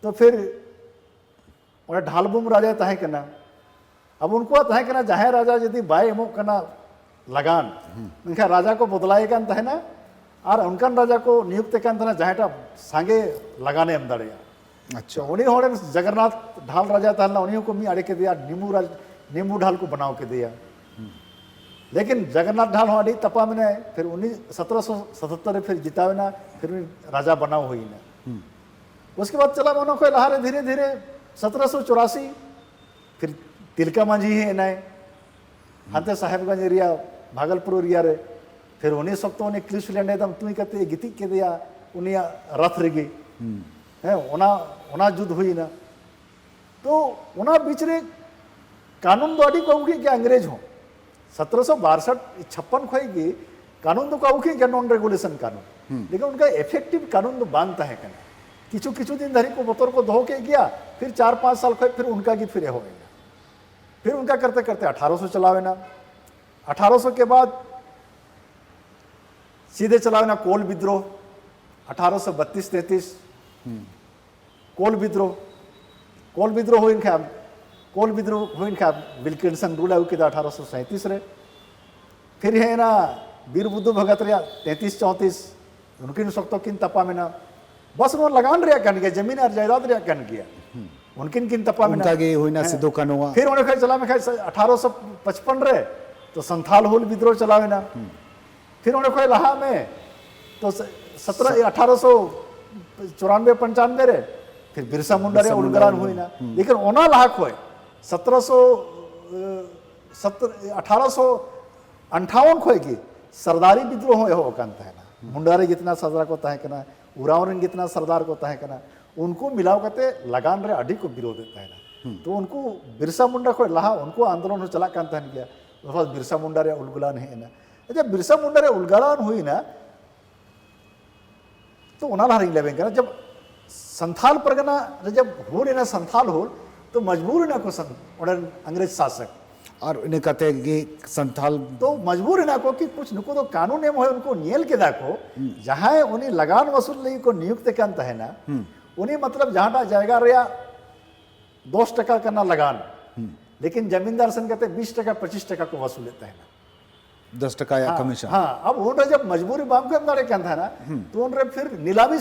Speaker 2: तो फिर उन्हें ढालबुम राजा तहे करना अब उनको तहे करना जहाँ राजा यदि बाय एमो करना लगान उनका राजा को बदलाए का तहे ना और उनका राजा को नियुक्त का ना जहाँ सांगे लगाने अमदाड़े
Speaker 1: अच्छा
Speaker 2: उन्हीं होने जगन्नाथ ढाल राजा था ना उन्हीं को मी अड़े के दिया नींबू ढाल को बनाओ के दिया लेकिन जगन्नाथ ढाल हमारी तपा में फिर 1777 फिर जितावे ना फिर राजा बनाओ हुई ना उसके बाद चला मनो को लहारे धीरे धीरे 1784 फिर तिलका मांझी है ना हंते साहेबगंज एरिया भागलपुर एरिया रे फिर उन्हीं सब तो उन्हें क्लिसलैंड एकदम तुम्हें कहते गीति के दिया उन्हें रथ रेगी है उना युद्ध हुई ना तो उना बीच रे कानून दो अड़ी कहूँगी कि अंग्रेज हो 1762-56 खोएगी कानून तो कहूँगी क्या नॉन रेगुलेशन कानून लेकिन उनका इफेक्टिव कानून तो बांधता है कहना किचु दिन धरी को बोतल को धो के गया फिर 4-5 साल खोए फिर उनका की फिर हो गया फिर उनका करते करते 1800 चलावे ना 1800 के बाद सीधे चलावे ना कोल विद्रोह 1832-33 कोल विद्रोह हुई इनका विल्किंसन रूल है 1837 रे फिर है ना वीर बुद्धू भगत रे 33-34 उनकी सकतो किन तपा में ना बस वो लगान रे कन गया जमीन और जायदाद रे कन गया उनकिन किन तपा में
Speaker 1: उनका गे होइना सिद्धो कानोवा
Speaker 2: फिर उन्हें खै चला में खै 1855 रे तो संथाल हुल विद्रोह चलावे ना फिर उन्हें खै लहा में तो 1894-95 रे फिर बिरसा मुंडा रे उलगरान हुई ना लेकिन ओना लाख होए 1700 1858 खोए की सरदारी विद्रोह एहो कान तहना मुंडारे जितना सरदार को तहे कना उरावरन जितना सरदार को तहे कना उनको मिलाव करते लगान रे अड़ी को विरोध तहना तो उनको बिरसा मुंडा को लहा उनको आंदोलन चला कान तहन गया तो बिरसा मुंडा रे उलगुलान है ना जब बिरसा मुंडा रे उलगुलान हुई ना तो उन्हें हरिंग लेवें कना जब संथाल परगना जब हो ना संथाल हो तो मजबूर ना को अंग्रेज शासक
Speaker 1: और इन्हें कहते हैं कि संथाल
Speaker 2: तो मजबूर ना को कि कुछ नुको तो कानून एम है उनको नियल के दाको जहाँ उन्हें लगान वसूल नहीं को नियुक्त करता है ना उन्हें मतलब जहाँ जाएगा रिया 10% करना लगान लेकिन जमींदार सन कहते 20% 25% को वसूल लेता है ना
Speaker 1: 10% या कमीशन।
Speaker 2: हाँ अब उन्हें जब मजबूरी बाम के अंदर क्या था ना तो उन्हें फिर नीलामी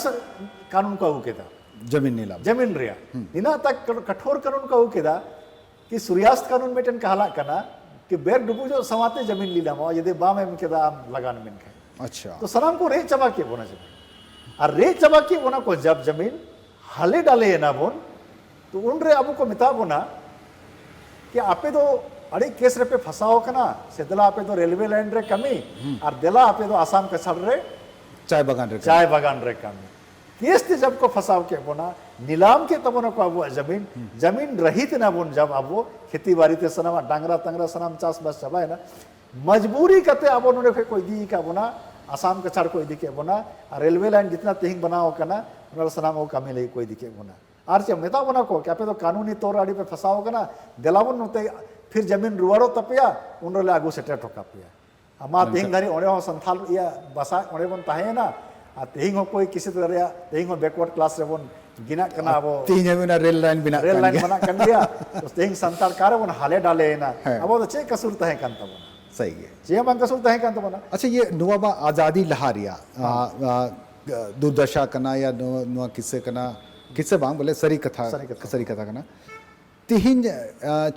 Speaker 2: कानून का हो के था
Speaker 1: जमीन नीलाम
Speaker 2: जमीन रिया इना तक कठोर कानून का हो के था कि सूर्यास्त कानून में टन कहला करना कि बेर डुबू जो समाते जमीन लीला मा यदि बाम में के दा लगान में के
Speaker 1: अच्छा
Speaker 2: तो सलाम को रे चबा के बोना जमीन और रे चबा के बोना को जब जमीन हले डाले है ना बोन तो उन रे अबू को मिता बोना कि आपे तो अड़ी केस रे पे फसाओ कना से दिला आपे तो रेलवे लाइन रे कमी और दिला आपे तो आसाम के सड़ रे चाय बागान रे कमी केस ते जब को फसाओ के बोना नीलाम के तब को अब जमीन रहित ना बोन जब अब वो खेती बाड़ी ते सनामा डांगरा तंगरा सनाम चास बस चबा है ना मजबूरी करते अब उन्होंने कोई दी का बोना आसाम के छड़ कोई दिखे बोना रेलवे लाइन जितना तेहिंग बनाओ कना उन्होंने सनाम वो कमी ले कोई दिखे बोना आर चे मेता बोना को क्या पे तो कानूनी तौर आड़ी पे फसाओ कना दिलावन होते फिर जमीन रुआरो तपिया उन्होंने आगू से ठोका पिया अमा तेहिंग धारी ओणे हो संथाल या बसा ओणे बन ताहे ना तेहिंग हो कोई किसी तरह तेहिंग हो बैकवर्ड क्लास रे बोन गिना कना वो
Speaker 1: रेल लाइन
Speaker 2: बना कर दिया तो तेहिंग संथाल कार बोन हाले डाले ना अब वो तो चे कसूर तहे कांता बोना
Speaker 1: सही है
Speaker 2: चे बन कसूर तहे कांता बोना
Speaker 1: अच्छा ये नुआबा आज़ादी लहारिया दुर्दशा कना या नुआ किस्से बांग बोले सरी कथा कना तिहिंज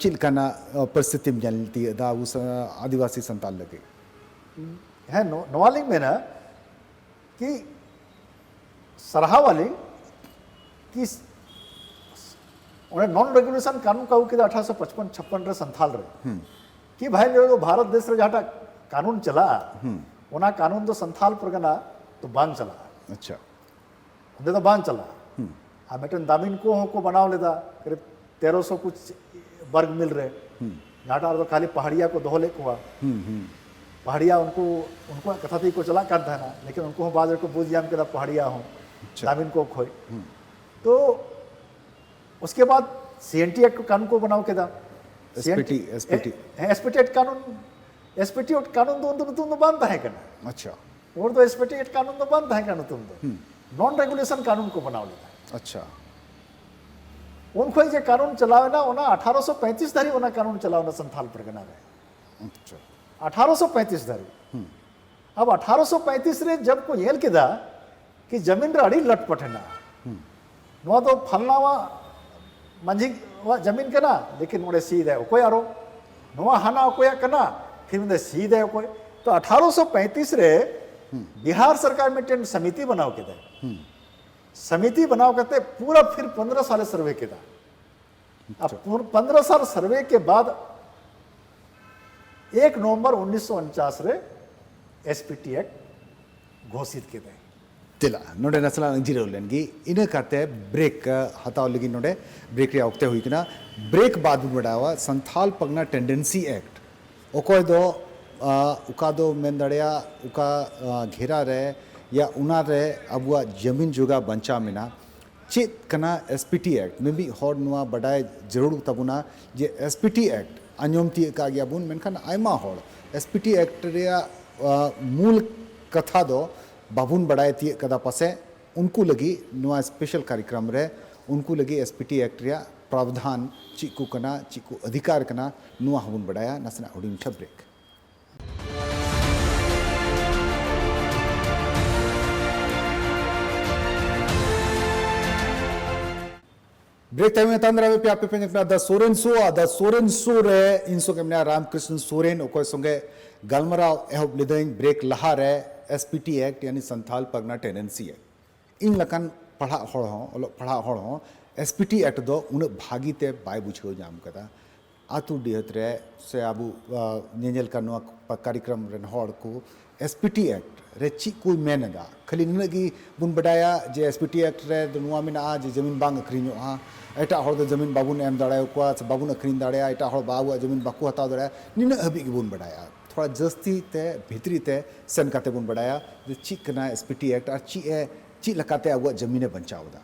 Speaker 1: चिल कना परिस्थिति में जनती दा उस आदिवासी संताल लगे
Speaker 2: है नवालिंग में ना कि सरहावाली कि उन्हें नॉन रेगुलेशन कानून का के 1855-56 रे संथाल रे कि भाई जो भारत देश रे जहाँ कानून चला उना कानून तो संथाल परगना तो बांध चला
Speaker 1: अच्छा
Speaker 2: उन्हें तो बांध चला हाँ मेटन दामिन को बनाव लेता करीब 1300 कुछ वर्ग मिल रहे जहाँ तो खाली पहाड़िया को दोहले को पहाड़िया उनको कथा थी को चला कर था ना लेकिन उनको बाद को बूझ जाम के पहाड़िया हूँ दामिन को खोए तो उसके बाद CNT एक्ट कानून को बनाओ के था
Speaker 1: SPT
Speaker 2: एक्ट कानून तो तुम बांधता है करना
Speaker 1: अच्छा
Speaker 2: और तो SPT एक्ट कानून तो बांधता है करना तुम तो नॉन रेगुलेशन कानून को बनाओ लेता
Speaker 1: अच्छा
Speaker 2: उनको जो कानून चलावे ना उना 1835 धारी उना कानून चलावे ना संथाल परगना रे
Speaker 1: अच्छा
Speaker 2: 1835 धारी अब 1835 रे जब को येल के दा कि जमीन रे अड़ी लटपट है ना नुआ तो फलनावा मंझी वा जमीन के ना लेकिन मोड़े सीधे कोई आरो नुआ हाना कोई कना फिर मुझे सीधे कोई तो 1835 रे बिहार सरकार में टेन समिति बनाओ के दे समिति बनाओ करते पूरा फिर 15 साल सर्वे के था अब 15 साल सर्वे के बाद 1 नवंबर 1949 रे SPT एक्ट घोषित के थे
Speaker 1: तिला नोडे नसला जीरो लेनगी इन्हें कहते हैं ब्रेक हटाओ लगी नोडे ब्रेक रे औकते हुई किना ब्रेक बाद में बढ़ावा संथाल पगना टेंडेंसी एक्ट ओकोय दो उका दो मेंदड़िया उका घेरा रे या उना रे अबुआ जमीन जुगा बंचा मिना चेत कना SPT एक्ट में भी हॉर नुआ बढ़ाए जरूर तबुना जे SPT एक्ट अन्योमती का गया बुन मेनखान आयमा हॉर SPT एक्ट रे मूल कथा दो बाबुन बढ़ाए थी कदा पसे उनको लगी नुआ स्पेशल कार्यक्रम रे उनको लगी SPT एक्ट रे प्रावधान चिकू कना चिकू अधिकार कना नुआ हबुन बढ़ाया नसना उड़ीम छ ब्रेक ब्रेक टाइम में तंद्रा में प्यापे पे निकला द सोरेन सो रे इनसो के मना रामकृष्ण सोरेन ओको संगे गलमराव एहब लिदइंग ब्रेक लहा रे SPT एक्ट यानी Santhal Pagna tendency act in लकन पढ़ा हड़ हो SPT एक्ट दो उन भागी ते बाय बुझो जाम कदा आतु डिहत रे से आबू नेजल का नुआ कार्यक्रम रेन हॉर को एसपीटी एक्ट रे ची कोई मेनदा खाली नगी बुन बडाया जे एसपीटी एक्ट रे नुआ मेना जे जमीन बांग अखरिñो आ एटा हर दो जमीन बाबुन एम दाड़ाय को से बाबुन अखरिñ दाड़ाया एटा हर बाबू जमीन बाकू हताव दाड़ाया निन हबी बुन बडाया थोड़ा जस्ती ते भितरी ते सेन काते बुन बडाया जे ची कना एसपीटी एक्ट और ची लकाते आगु जमीने बंचावदा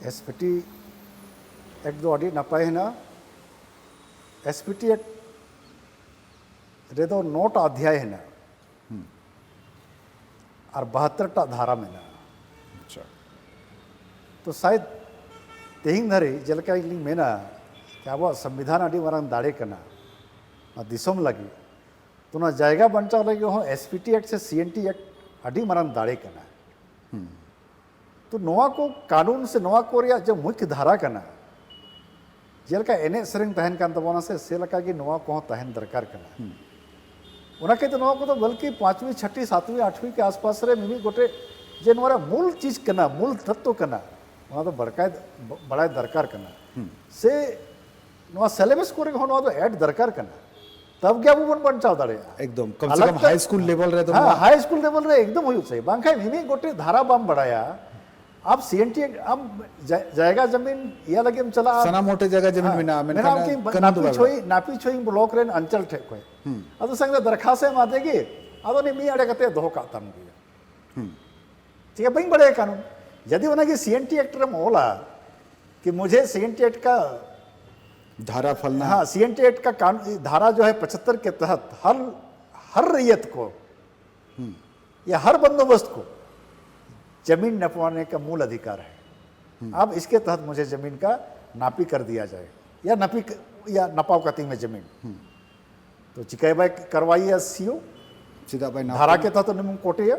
Speaker 2: एसपीटी एक्ट दो अड़ी नपाय है ना एसपीटी एक्ट रे दो 9 अध्याय है ना और 72 धारा में ना
Speaker 1: अच्छा
Speaker 2: तो शायद तेहिंग धरे जलका मेना कि अब संविधान अड़ी मारांग दाड़े कना दिसोम लगी तो ना जायगा बंचाव लगी हो एसपीटी एक्ट से सीएनटी एक्ट अड़ी मारांग दाड़े कना तो नोआ को कानून से नोआ को रिया जो मुख्य धारा कना जलका एने सरिंग तहन कान तबोना से लका की नोआ को तहन दरकार कना उना के तो नोआ को तो बल्कि 5वीं 6वीं 7वीं 8वीं के आसपास रे मिमी गोटे जे नोरा मूल चीज कना मूल तत्व कना वहाँ तो बड़ा दरकार करना से नवा सिलेबस को नवा तो ऐड दरकार करना तब क्या वो बन बंचाव दाड़े
Speaker 1: एकदम कम से कम हाई स्कूल लेवल रे तो
Speaker 2: हाँ हाई स्कूल लेवल रे एकदम हुई चाहिए बांखाई मिमी गोटे धारा बाम बढ़ाया आप सीएनटी अब जायगा जमीन या लगे हम चला
Speaker 1: सना मोटे जगह जमीन में ना
Speaker 2: मैंने आपकी नापी छोई ब्लॉक रे अंचल ठेक कोई अब संग दरखास्त है मातेगी अब नहीं मी अड़े कते दो का तम ठीक है बing बड़े कानून यदि उन्हें सीएनटी एक्ट में बोला कि मुझे सीएनटी एक्ट का
Speaker 1: धारा फलना
Speaker 2: हाँ सीएनटी एक्ट का कानून धारा जो है 75 के तहत हर रैयत को या हर बंदोबस्त को जमीन नपवाने का मूल अधिकार है। अब इसके तहत मुझे जमीन का नापी कर दिया जाए या नपाव कती में जमीन तो चिकाई बाई करवाई है सीओ
Speaker 1: सीधा भाई
Speaker 2: धारा के तहत निम कोटे है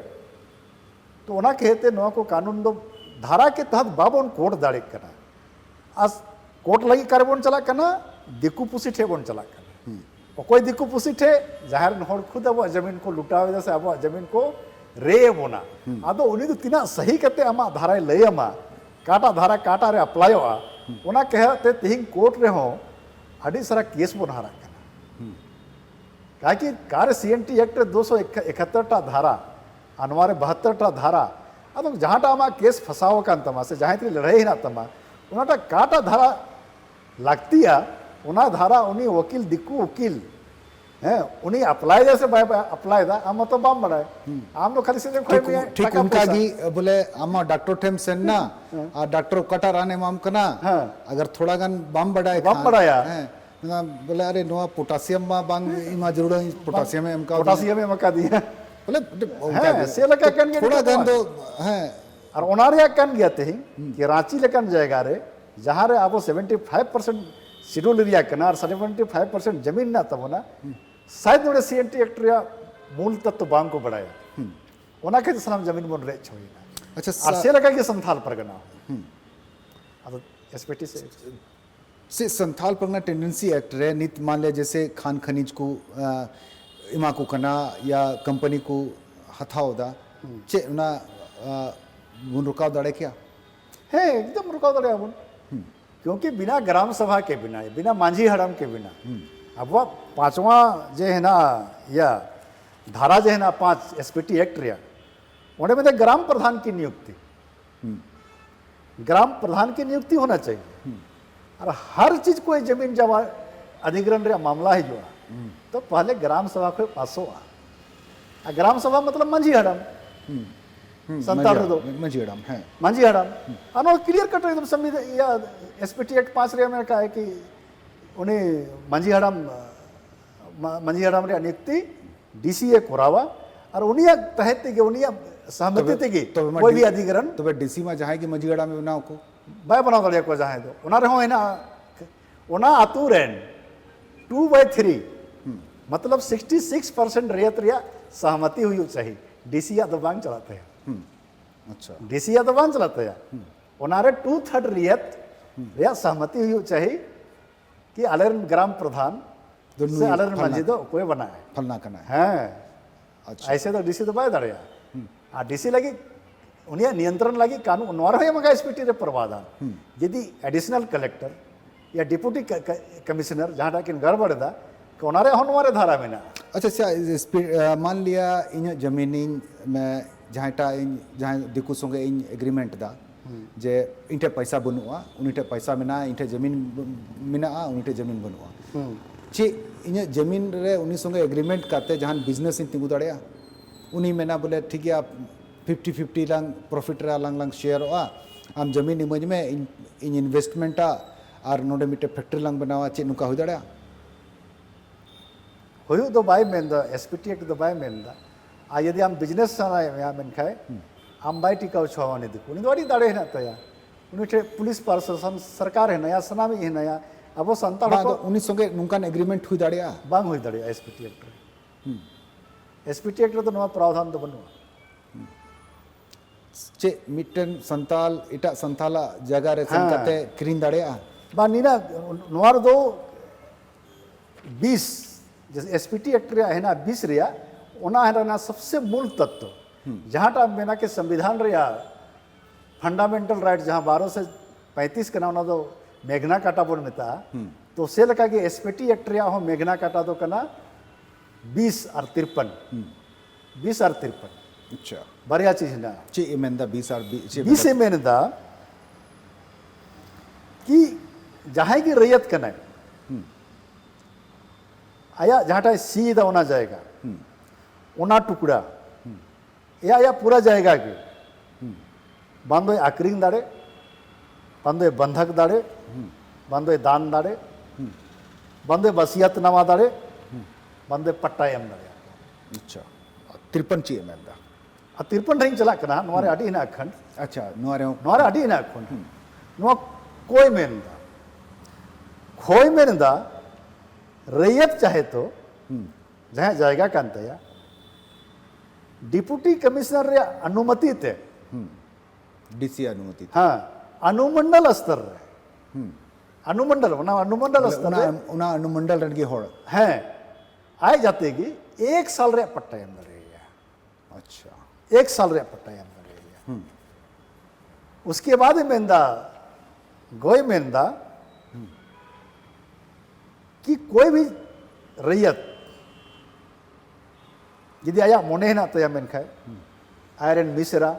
Speaker 2: तो उना कहते नवा को कानून दो धारा के तहत बाबन कोर्ट दाड़े करना आज कोर्ट लगी कार्बन चला करना दिक्कु पुसी ठे बन चला करना और कोई दिक्कु पुसी ठे जाहिर नहर खुद अब जमीन को लुटावे जैसे अब जमीन को रे बोना आदो उन्हीं तो तीना सही कहते अमा धारा लय अमा काटा धारा काटा रे अप्लाई हुआ उना कहते तिहिंग कोर्ट रे हो अड़ी सारा केस बन हारा करना कहा कि कार्य सीएनटी एक्ट 271 धारा अनवारे 72 धारा अब जहाँ आमा केस फसाव का तमा से जहाँ लड़ाई ही ना तमा उनाटा काटा धारा लगती है उना धारा उन्हीं वकील दिक्कू वकील हैं उन्हीं अप्लाई जैसे अप्लाई था हम तो बाम बढ़ाए हम लोग खाली से
Speaker 1: ठीक उनका गी बोले आमा डॉक्टर टेम सेन ना आ डॉक्टर कटा राने माम कना अगर थोड़ा गन बाम बढ़ाया बोले अरे नोआ पोटासियम मा बांग इमा जरूर पोटासियम में मका दिया बोले
Speaker 2: से लगा कन
Speaker 1: थोड़ा गन तो हैं
Speaker 2: और ओनारिया कन गया थे कि रांची लेकन जाएगा रे जहाँ रे आपको 75% शेड्यूल एरिया कना और 75% जमीन ना तब ना शायद नोड़े सीएनटी एक्ट रे मूल तत्व बांग को बढ़ाया ओना के सलाम जमीन बन रे छोई ना
Speaker 1: अच्छा
Speaker 2: और से लगा कि संथाल परगना अब एसपीटी
Speaker 1: से संथाल परगना टेंडेंसी एक्ट रे नित मान ले जैसे खान खनिज को इमा को कना या कंपनी को हथाओ दा चे ना गुण रुकाव दड़े क्या
Speaker 2: है एकदम रुकाव दड़े अब क्योंकि बिना ग्राम सभा के बिना मांझी हड़म के बिना अब वह 5वां जो है ना या धारा जो है ना 5 एसपीटी एक्ट रिया उन्हें में ग्राम प्रधान की नियुक्ति ग्राम प्रधान की नियुक्ति होना चाहिए और हर चीज को जमीन जब अधिग्रहण रे मामला है जो तो पहले ग्राम सभा को पासो आ ग्राम सभा मतलब मांझी हड़म
Speaker 1: मंजी
Speaker 2: हड़म अनो क्लियर कट एकदम संविधान या एसपीटी एक्ट 5 रे में कहा है कि उन्हें मंजी हड़म रे नियुक्ति डीसीए कोरावा और उन्हीं तहत के उन्हीं सहमति थे कि कोई भी अधिग्रहण
Speaker 1: तो डीसी में जहाँ की मंजी हड़म में बनाओ को
Speaker 2: बाय बनाओ दड़िया को जहाँ तो उना रहो है ना उना आतुरेन 2/3 मतलब 66% रेत रिया सहमति हुई चाहिए डीसी या दबांग चलाते हैं
Speaker 1: अच्छा
Speaker 2: डीसी या दबांग चलाते हैं उनारे 2/3 रियत रिया सहमति हुई चाहिए कि अलर ग्राम प्रधान से अलर मस्जिद कोई बनाए
Speaker 1: फलना करना
Speaker 2: है अच्छा ऐसे तो डीसी दबाए दड़िया आ डीसी लगी उन्हें नियंत्रण लगी कानून नॉर है मगा एसपीटी रे प्रावधान यदि एडिशनल कलेक्टर या डिप्यूटी कमिश्नर जहाँ किन गड़बड़ दा कि उनारे हनवारे धारा में
Speaker 1: अच्छा अच्छा मान लिया इन जमीन में जहाँ दिकू संगे इन एग्रीमेंट दा जे इनटे पैसा बनुआ उनीटे पैसा मेना इनटे जमीन मेना उनीटे जमीन बनुआ चे इन जमीन रे उनी संगे एग्रीमेंट करते जहाँ बिजनेस इन तिंगु दाड़े उनी मेना बोले ठीक है 50-50 लांग प्रॉफिट रे लांग शेयर आम जमीन इमज में इन इन्वेस्टमेंटा और नोडे मिटे फैक्ट्री लांग बनावा चे नुका हो दाड़े
Speaker 2: हुयु दो बाय मेंदा एसपीटी एक्ट दो बाय मेंदा यदि आम बिजनेस या मेनखाय आम बाय टिकाव छवाने दिको उनी अड़ी दाड़े हेना तया उनी ठे पुलिस प्रशासन सरकार हेना या सनामी हेना या अब संताल को
Speaker 1: उनी संगे नुकान एग्रीमेंट हुई दाड़े
Speaker 2: बांग हुई दाड़े एसपीटी एक्ट एसपीटी एक्ट तो नवा प्रावधान तो बनुआ
Speaker 1: चे मिटन संताल इटा संताला जगह रे संकते क्रीन दाड़े
Speaker 2: बा नीना नवार दो 20 जैसे एसपीटी एक्ट रे हेना 20 रिया ओना हेना सबसे मूल तत्व जहाँ टा मेना के संविधान रिया फंडामेंटल राइट जहाँ 12 से 35 के ना दो मेघना काटा बोल में तो से लगा कि एसपीटी एक्ट रिया हो मेघना काटा दो कना 20 और 53
Speaker 1: अच्छा
Speaker 2: बढ़िया चीज ना
Speaker 1: चे एमेंदा 20 और
Speaker 2: 20 एमेंदा कि जहाँ की रैयत कना आया जहाँ टा सीधा होना जाएगा ओना टुकड़ा या पूरा जाएगा कि बांधो आक्रीन दाड़े बांधो बंधक दाड़े बांधो दान दाड़े बांधो वसियत नवा दाड़े बांधो पट्टा एम दाड़े
Speaker 1: अच्छा 53 ची एमेंदा
Speaker 2: 53 रही चला कना नवारे अड़ी ना अखंड
Speaker 1: अच्छा नवारे
Speaker 2: अड़ी ना अखंड नवा कोई मेनदा खोई मेनदा रैयत चाहे तो जहाँ जाएगा कांतया डिप्यूटी कमिश्नर रे अनुमति ते
Speaker 1: डीसी अनुमति
Speaker 2: हाँ अनुमंडल स्तर रे अनुमंडल अनुमंडल स्तर रे
Speaker 1: उना अनुमंडल रन की होड़
Speaker 2: हैं आए जाते कि 1 साल रे पट्टा एम दरेगा
Speaker 1: अच्छा
Speaker 2: 1 साल रे पट्टा एम दरेगा उसके बाद मेंदा गोय मेंदा कि कोई भी रैयत यदि आया मोने हेना तो या मेनखाय आयरन मिसरा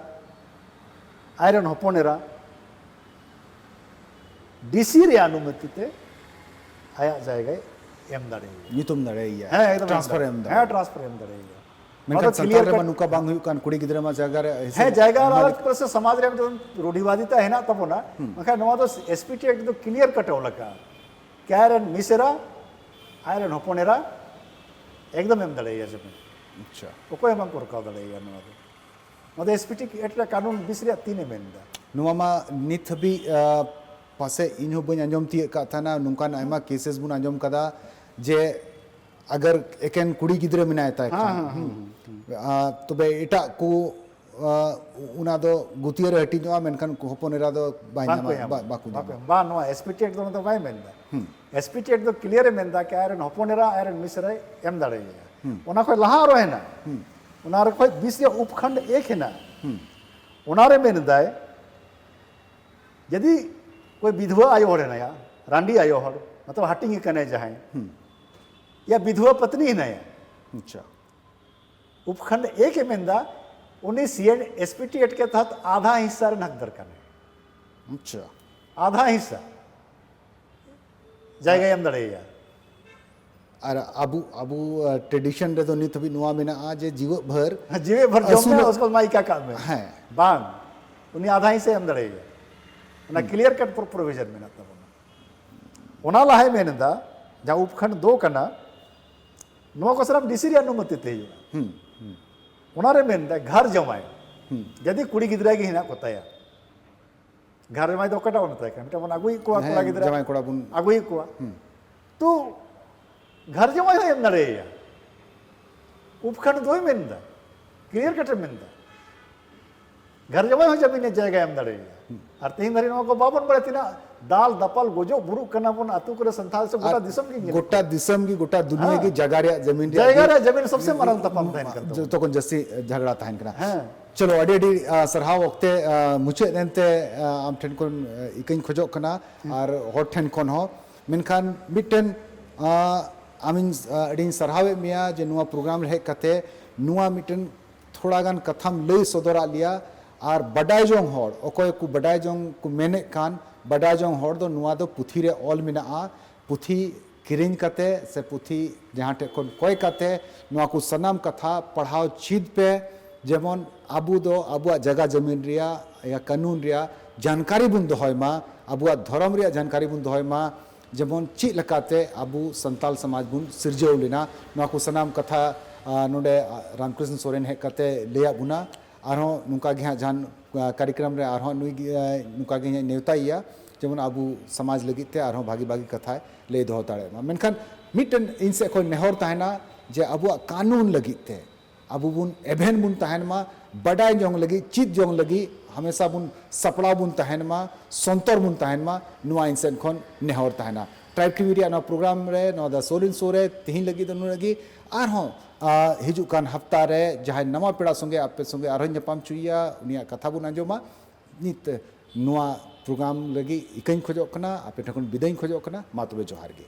Speaker 2: आयरन हपनेरा डीसी रे अनुमति ते आया जाएगा एम दाड़े
Speaker 1: नितुम दाड़े या
Speaker 2: है एकदम
Speaker 1: ट्रांसफर एम दाड़े
Speaker 2: है ट्रांसफर एम दाड़े
Speaker 1: मेनका सरकार रे मनुका बांग हुई कान कुड़ी गिदरे मा जगह रे
Speaker 2: है जाएगा अलग तरह से समाज रे रूढ़िवादिता है ना तब ना मखा नवा तो एसपीटी एक्ट तो क्लियर कट होला का आयरन मिसरा आयरन हपनेरा एकदम एम दाड़े या जमीन
Speaker 1: अच्छा
Speaker 2: ओको एम को रखा दाड़े या नवा तो एसपीटी एक्ट कानून 20 रे 3 मेनदा
Speaker 1: नुवा मा नित भी पासे इन हो बन अंजम ती का थाना नुकान आयमा केसेस बुन अंजम कदा जे अगर एकेन कुड़ी गिदरे मिना था तो बे इटा को उना दो गुतियर हटी जो मेनखान होपनेरा दो बाकू
Speaker 2: बा नो एसपीटी एक्ट तो बाय मेनदा एसपीटी एक्ट तो क्लियर मेनदा के आयरन होपनेरा आयरन मिसरा एम दाड़े ओना खय लहा रो हेना ओना रे खय 20 रे उपखंड 1 हेना ओना रे मेनदा यदि कोई विधवा आयो हो ना या रांडी आयो हो मतलब हटिंग कने जाए या विधवा पत्नी ही नहीं
Speaker 1: अच्छा
Speaker 2: उपखंड 1 मेंदा उन्हें सीएन एसपीटी एक्ट के तहत आधा हिस्सा नक दरकार
Speaker 1: अच्छा
Speaker 2: आधा हिस्सा जाएगा हम दड़े यार
Speaker 1: और अबू अबू ट्रेडिशन रे तो नित भी नुआ मेना आज जीव भर
Speaker 2: जो में उसको माई क्या काम है
Speaker 1: है
Speaker 2: बांग उन्हें आधा हिस्से हम दड़े ना क्लियर कट प्रोविजन में ना तब ओना लाहे मेनदा जहाँ उपखंड 2 कना नुआ को सिर्फ डीसी रे अनुमति ते ओना रे मेनदा घर जमाए यदि कुड़ी गिदरा की हिना कोताया घर में तो कटा होता है मिटा मन अगुई को कोड़ा गिदरा
Speaker 1: जमाए कोड़ा बुन
Speaker 2: अगुई को तो घर जमाए है नरे या उपखंड 2 मेनदा क्लियर कट मेनदा घर जमाए हो जमीन जाएगा हम दड़े और तीन धरी को बाबन बड़े तीना दाल दपल गोजो बुरु कना पुन अतु करे संथाल से गोटा दिसम की गोटा दुनिया की जगह रे जमीन जमीन सबसे मरल तपम थैन कर
Speaker 1: जो तो कोन जस्सी झगड़ा थैन कना
Speaker 2: हां
Speaker 1: चलो अड़ी अड़ी सरहाव वक्ते मुचाद एनते आम ठेन कोन इकन खोजो कना और हर ठेन कोन हो मेनखान मिटन आमिन अड़ी सरहावे मिया जे नुआ प्रोग्राम रहे कते नुआ मिटन थोड़ा गान कथाम लई सदरा लिया और बडाय जोंग हर अकोय को बडाय जोंग को मेने कान बडाय जोंग हर दो नुआ दो पुथी रे ऑल मिना पुथी किरिंग कते से पुथी जहाँ टे कोन कोय कते नुआ को सनाम कथा पढ़ाओ चीज पे जेमन आबू दो आबुआ जगह जमीन रिया या कानून रिया जानकारी बुन दोहय मा आबुआ धर्म रिया जानकारी बुन दोहय मा जेमन चीज लकाते आबू संताल समाज बुन सिरजौ लेना नुआ को सनाम कथा नोडे रामकृष्ण सोरेन हे कते लेया बुना आरो नुका गे जान कार्यक्रम रे आरो नुई नुका गे नेवताइया जेमन आबू समाज लगिते आरो भागी भागी कथा ले दोह दाड़े मा मेनखान मिटन इनसे कोई नेहर ताहना जे आबुआ कानून लगिते आबू बुन एभेन बुन तहन मा बडाय जोंग लगी चित जोंग लगी हमेशा बुन सपड़ा बुन तहन मा संतर बुन तहन मा नुआ इंसेन खन नेहर तहना ट्राइब टीवी नो प्रोग्राम रे नो द सोरेन सोरे तिहिन लगी नु लगी आर हो हिजु कान हफ्ता रे जहां नवा पेड़ा संगे आपे संगे आर नपाम चुइया उनिया कथा बुन आंजोमा नित नुआ प्रोग्राम लगी इकन खोजो कना आपे ठकुन बिदाई खोजो कना मा तबे जोहार गे।